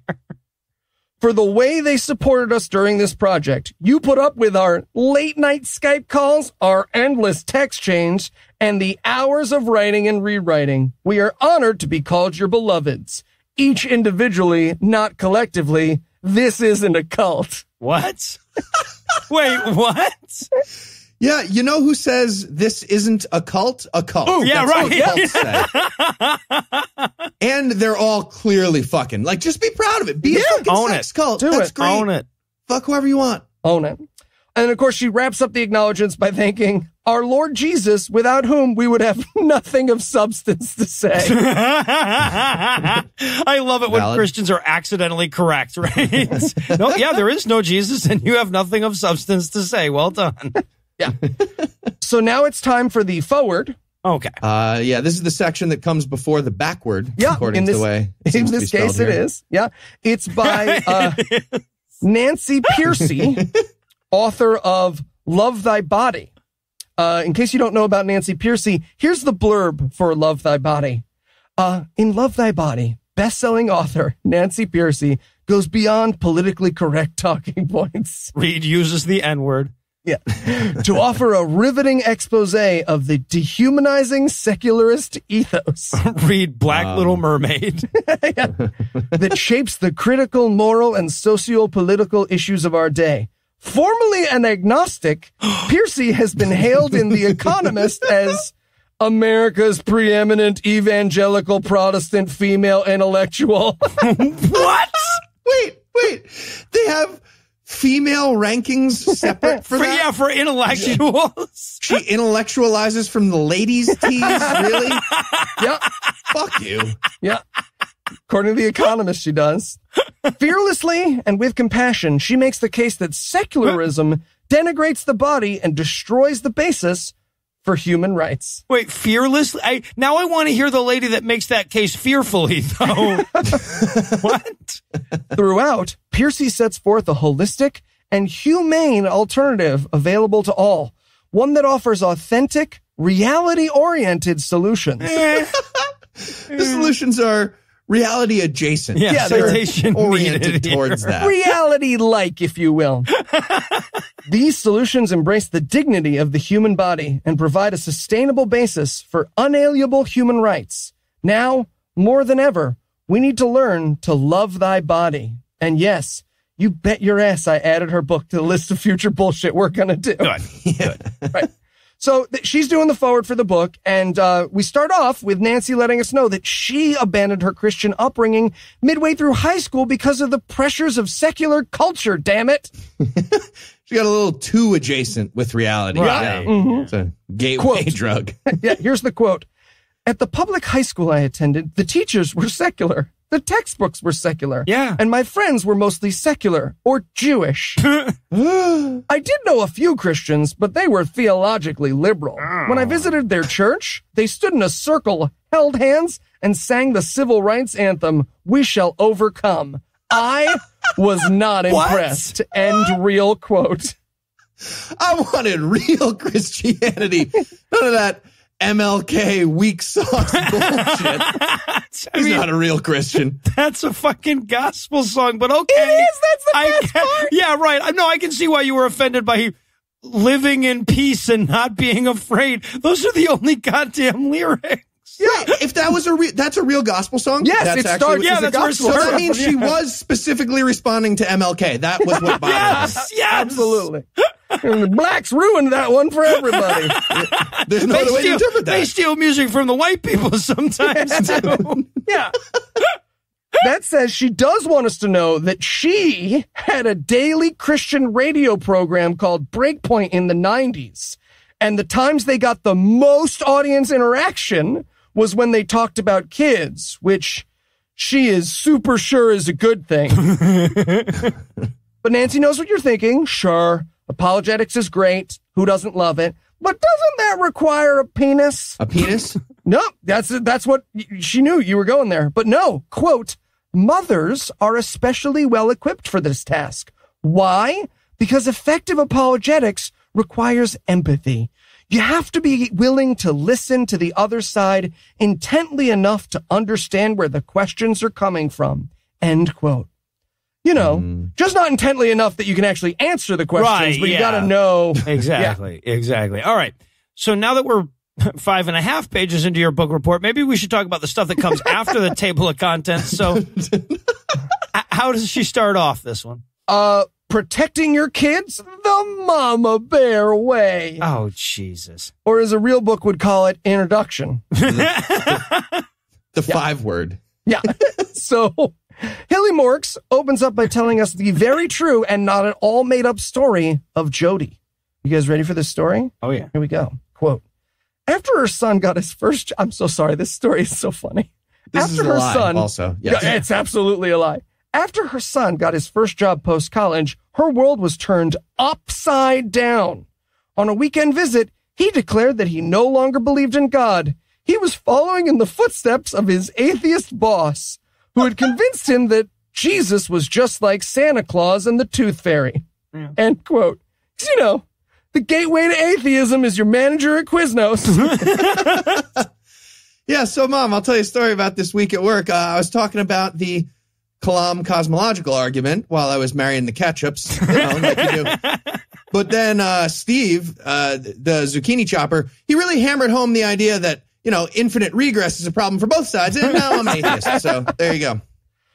For the way they supported us during this project, you put up with our late night Skype calls, our endless text chains, and the hours of writing and rewriting. We are honored to be called your beloveds. Each individually, not collectively. This isn't a cult. What? Wait, what? Yeah, you know who says this isn't a cult? A cult. Ooh, yeah, That's right. what cults say. And they're all clearly fucking. Like, just be proud of it. Be a fucking own sex it. cult. Do That's it. great. Own it. Fuck whoever you want. Own it. And of course, she wraps up the acknowledgments by thanking our Lord Jesus, without whom we would have nothing of substance to say. I love it when Valid. Christians are accidentally correct, right? No, yeah, there is no Jesus, and you have nothing of substance to say. Well done. Yeah. So now it's time for the forward. Okay. This is the section that comes before the backward, Yeah, according to the way it in seems to be this case spelled it here. is. Yeah. It's by Nancy Piercy, author of Love Thy Body. In case you don't know about Nancy Piercy, here's the blurb for Love Thy Body. In Love Thy Body, best-selling author Nancy Piercy goes beyond politically correct talking points. Reed uses the N-word. Yeah. To offer a riveting expose of the dehumanizing secularist ethos. Read Black Little Mermaid. That shapes the critical, moral, and socio-political issues of our day. Formerly an agnostic, Piercy has been hailed in The Economist as America's preeminent evangelical Protestant female intellectual. What? Wait. They have female rankings separate for that? Yeah, for intellectuals. She intellectualizes from the ladies' tees? Really? Yeah. Fuck you. Yeah. According to The Economist, she does. Fearlessly and with compassion, she makes the case that secularism denigrates the body and destroys the basis for human rights. Wait, fearlessly? Now I want to hear the lady that makes that case fearfully, though. What? Throughout, Piercy sets forth a holistic and humane alternative available to all, one that offers authentic, reality-oriented solutions. The solutions are reality adjacent. Yeah, they're citation oriented needed towards here. that. Reality-like, if you will. These solutions embrace the dignity of the human body and provide a sustainable basis for unalienable human rights. Now, more than ever, we need to learn to love thy body. And yes, you bet your ass I added her book to the list of future bullshit we're going to do. Good. Right. So she's doing the forward for the book, and we start off with Nancy letting us know that she abandoned her Christian upbringing midway through high school because of the pressures of secular culture, damn it. She got a little too adjacent with reality. Right. Yeah. Mm-hmm. It's a gateway drug. Yeah, here's the quote. At the public high school I attended, the teachers were secular. The textbooks were secular. Yeah. And my friends were mostly secular or Jewish. I did know a few Christians, but they were theologically liberal. When I visited their church, they stood in a circle, held hands, and sang the civil rights anthem, "We Shall Overcome." I was not impressed. End real quote. I wanted real Christianity. None of that MLK weak sauce bullshit. He's not a real Christian. That's a fucking gospel song, but okay. It is. That's the best part. Yeah, right. No, I can see why you were offended by living in peace and not being afraid. Those are the only goddamn lyrics. Yeah, if that was that's a real gospel song. Yes, that's it actually starts as a that's where it gospel so starts. that means she was specifically responding to MLK. That was what bothered her. Yes. Absolutely. And the blacks ruined that one for everybody. There's no other way to interpret that. They steal music from the white people sometimes, too. Yeah. That says she does want us to know that she had a daily Christian radio program called Breakpoint in the 90s. And the times they got the most audience interaction was when they talked about kids, which she is super sure is a good thing. But Nancy knows what you're thinking. Sure, apologetics is great. Who doesn't love it? But doesn't that require a penis? A penis? No, that's what she knew you were going there. But no, quote, mothers are especially well equipped for this task. Why? Because effective apologetics requires empathy. You have to be willing to listen to the other side intently enough to understand where the questions are coming from. End quote. You know, just not intently enough that you can actually answer the questions, Right, but you yeah. got to know. Exactly. All right. So now that we're 5.5 pages into your book report, maybe we should talk about the stuff that comes after the table of contents. So how does she start off this one? Protecting your kids the mama bear way. Oh, Jesus. Or as a real book would call it, introduction. The 5-word. Yeah. So Hilly Morks opens up by telling us the very true and not at all made up story of Jody. You guys ready for this story? Oh, yeah. Here we go. Quote, after her son got his first, I'm so sorry. This story is so funny. This is a lie also. Yes. Yeah, it's absolutely a lie. After her son got his first job post-college, her world was turned upside down. On a weekend visit, he declared that he no longer believed in God. He was following in the footsteps of his atheist boss, who had convinced him that Jesus was just like Santa Claus and the Tooth Fairy. Yeah. End quote. 'Cause, you know, the gateway to atheism is your manager at Quiznos. Yeah, so Mom, I'll tell you a story about this week at work. I was talking about the Kalam cosmological argument while I was marrying the ketchups, you know, like you do. But then Steve, the zucchini chopper, he really hammered home the idea that, you know, infinite regress is a problem for both sides. And now I'm an atheist. So there you go.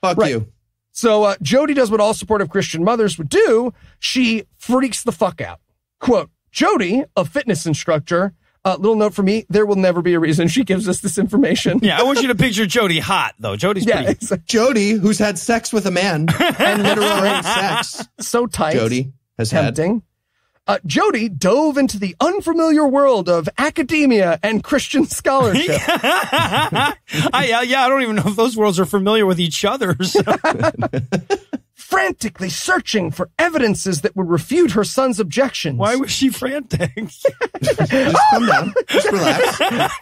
Fuck you. So Jody does what all supportive Christian mothers would do. She freaks the fuck out. Quote, Jody, a fitness instructor, little note for me, there will never be a reason she gives us this information. Yeah, I want you to picture Jody hot, though. Jody's pretty... Exactly. Jody, who's had sex with a man, and literal sex. So tight. Jody has tempting. Jody dove into the unfamiliar world of academia and Christian scholarship. I don't even know if those worlds are familiar with each other. So. Frantically searching for evidences that would refute her son's objections. Why was she frantic? Just calm down. Just relax. Just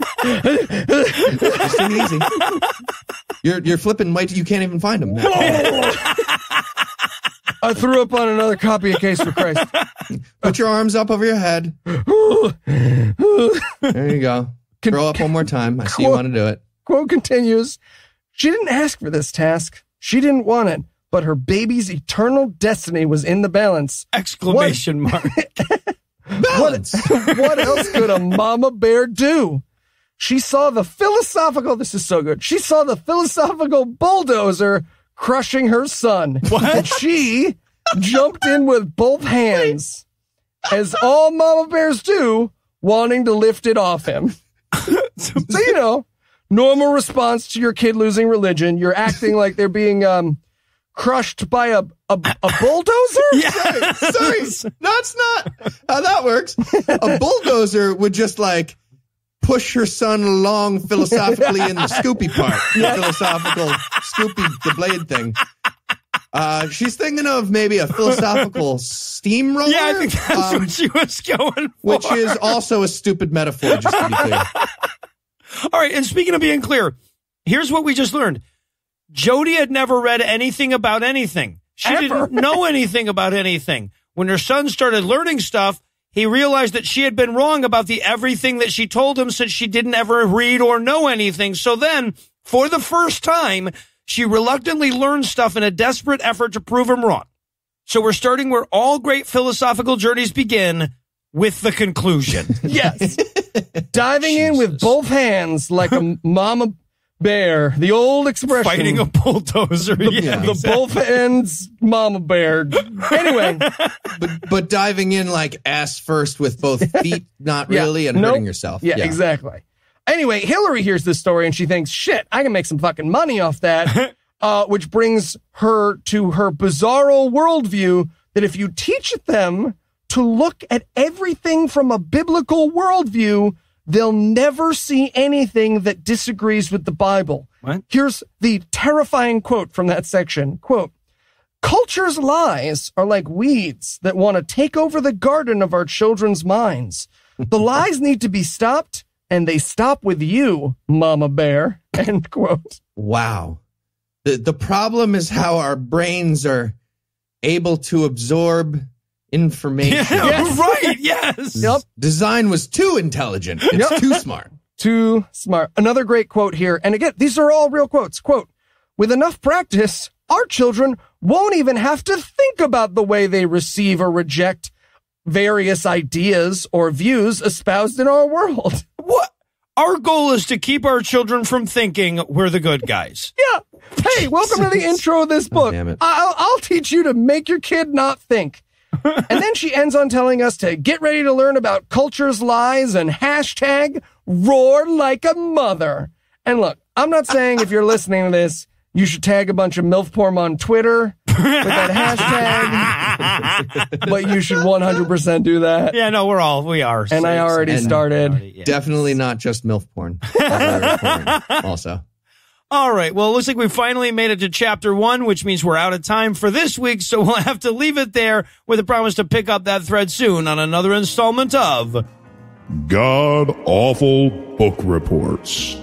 take it easy. You're flipping white. You can't even find them. I threw up on another copy of Case for Christ. Put your arms up over your head. There you go. Throw up one more time. I see you want to do it. Quote continues, she didn't ask for this task. She didn't want it. but her baby's eternal destiny was in the balance. Exclamation mark. Balance. What else could a mama bear do? She saw the philosophical, this is so good. She saw the philosophical bulldozer crushing her son. What? And she jumped in with both hands, as all mama bears do, wanting to lift it off him. So, you know, normal response to your kid losing religion. You're acting like they're being crushed by a bulldozer? Yeah. Sorry, that's not how that works. A bulldozer would just like push her son along philosophically in the Scoopy part. The philosophical Scoopy, the blade thing. She's thinking of maybe a philosophical steamroller. Yeah, I think that's what she was going for. Which is also a stupid metaphor, just to be clear. All right, and speaking of being clear, here's what we just learned. Jody had never read anything about anything. She didn't know anything about anything. When her son started learning stuff, he realized that she had been wrong about the everything that she told him since she didn't ever read or know anything. So then, for the first time, she reluctantly learned stuff in a desperate effort to prove him wrong. So we're starting where all great philosophical journeys begin, with the conclusion. Yes. Diving in with both hands like a mama bear. The old expression. Fighting a bulldozer. The both ends mama bear. Anyway. But diving in like ass first with both feet, not really, and hurting yourself. Yeah, exactly. Anyway, Hilary hears this story and she thinks, shit, I can make some fucking money off that. Which brings her to her bizarro worldview that if you teach them to look at everything from a biblical worldview, they'll never see anything that disagrees with the Bible. What? Here's the terrifying quote from that section. Quote, "Culture's lies are like weeds that want to take over the garden of our children's minds. The lies need to be stopped, and they stop with you, Mama Bear." End quote. Wow. The problem is how our brains are able to absorb information. Yeah, right, yes. Yep. Design was too intelligent. It's too smart. Too smart. Another great quote here. And again, these are all real quotes. Quote, "With enough practice, our children won't even have to think about the way they receive or reject various ideas or views espoused in our world." What? Our goal is to keep our children from thinking we're the good guys. Yeah. Hey, welcome to the intro of this book. Damn it. I'll teach you to make your kid not think. And then she ends on telling us to get ready to learn about culture's lies and hashtag roar like a mother. And look, I'm not saying if you're listening to this, you should tag a bunch of MILF porn on Twitter with that hashtag, but you should 100% do that. Yeah, no, we are. And I already started. Definitely not just MILF porn. Other porn also. All right, well, it looks like we finally made it to chapter 1, which means we're out of time for this week, so we'll have to leave it there with a promise to pick up that thread soon on another installment of God-Awful Book Reports.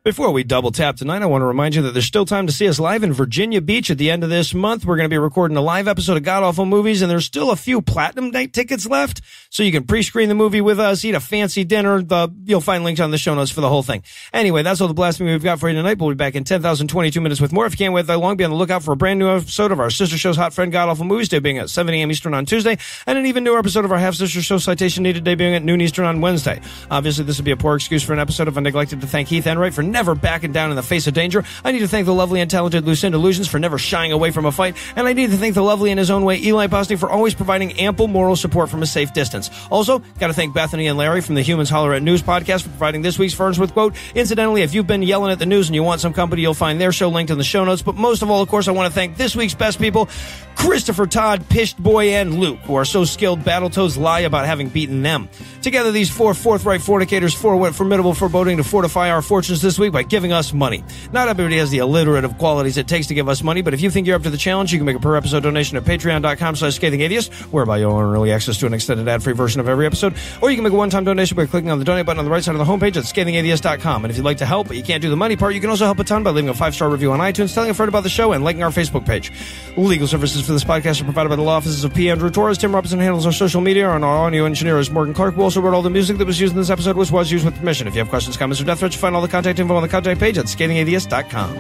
Before we double tap tonight, I want to remind you that there's still time to see us live in Virginia Beach at the end of this month. We're going to be recording a live episode of God Awful Movies, and there's still a few Platinum Night tickets left, so you can pre-screen the movie with us, eat a fancy dinner. You'll find links on the show notes for the whole thing. Anyway, that's all the blasphemy we've got for you tonight. We'll be back in 10,022 minutes with more. If you can't wait that long, be on the lookout for a brand new episode of our sister show's Hot Friend God Awful Movies, debuting at 7 a.m. Eastern on Tuesday, and an even newer episode of our half-sister show Citation Needed, debuting at noon Eastern on Wednesday. Obviously, this would be a poor excuse for an episode if I neglected to thank Heath Enright for never backing down in the face of danger. I need to thank the lovely and talented Lucinda Lugeons for never shying away from a fight, and I need to thank the lovely in his own way Eli Bosnick for always providing ample moral support from a safe distance. Also, got to thank Bethany and Larry from the Humans Holler at News podcast for providing this week's Ferns with Quote. Incidentally, if you've been yelling at the news and you want some company, you'll find their show linked in the show notes. But most of all, of course, I want to thank this week's best people, Christopher, Todd, Pished Boy, and Luke, who are so skilled Battletoads lie about having beaten them. Together, these four forthright fornicators forewent formidable foreboding to fortify our fortunes this week by giving us money. Not everybody has the alliterative qualities it takes to give us money, but if you think you're up to the challenge, you can make a per-episode donation at patreon.com/Scathing Atheist, whereby you'll earn early access to an extended ad-free version of every episode, or you can make a one-time donation by clicking on the donate button on the right side of the homepage at scathingatheist.com. And if you'd like to help, but you can't do the money part, you can also help a ton by leaving a 5-star review on iTunes, telling a friend about the show, and liking our Facebook page. Legal services for this podcast are provided by the law offices of P. Andrew Torres. Tim Robinson handles our social media, and our audio engineer is Morgan Clark, who also wrote all the music that was used in this episode, which was used with permission. If you have questions, comments, or death threats, you find all the contact info on the contact page at scathingatheist.com.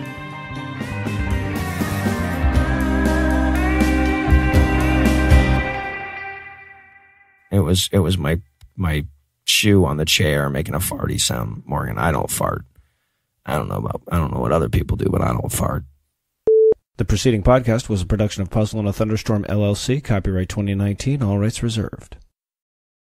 It was my shoe on the chair making a farty sound, Morgan. I don't fart. I don't know what other people do, but I don't fart. The preceding podcast was a production of Puzzle and a Thunderstorm, LLC, copyright 2019, all rights reserved.